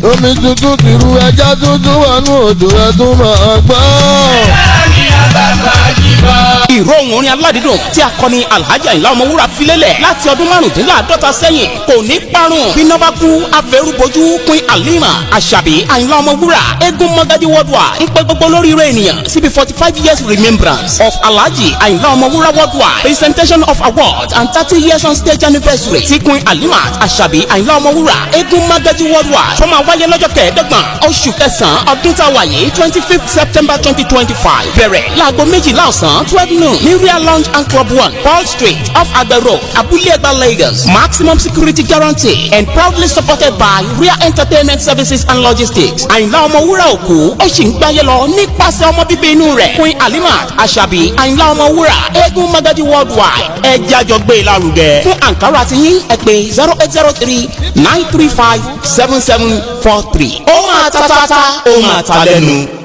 omi tuntun kìrù ẹja tuntun wà nù odò ẹ tún máa gbọ́. ìró ohùn orin aládìídùn tí akọni Alhaji Àyìnlá Ọmọwúrà filélẹ̀ láti ọdún márùndínláàdọ́ta sẹ́yìn kò ní parun bí iná bá kú afẹ́rúbojú pin Halimat Àṣàbí Àyìnlá Ọmọwúrà eégún mọ́gàjí worldwide ń pẹ́ gbogbo olóríire ènìyàn síbi 45 years Remebrance of Alhaji Àyìnlá Ọmọwúrà worldwide presentation of awards and 30 years on stage anniversary tí Queen Halimat Àṣàbí Àyìnlá Ọmọwúrà eégún mọ́gàjí worldwide tó máa wáyé lọ́jọ́ kẹẹ̀ẹ́dọ́gbọ̀n oṣù kẹsàn-án ọdún tá a wà yìí 25th September 2025 bẹ̀rẹ̀ láago 12 ọ̀sán 12 noon ní Real Lounge and Club 1 Paul Street off Agbe Road Abúlé Ẹ̀gbá Lagos. Maximum security guarantee and proudly supported by Real Entertainment Services and Logistics. Àyìnlá Ọmọwúrà òkú ó sì ń gbáyé lọ nípasẹ̀ ọmọ bíbí inú rẹ̀ Queen Halimat Àṣàbí Àyìnlá Ọmọwúrà eégún mọ́gàjí worldwide ẹ jájọ gbé lárugẹ. fún àǹkárá àti yín ẹ pè 0803 935 7743. ó máa ta ó máa ta lẹ́nu.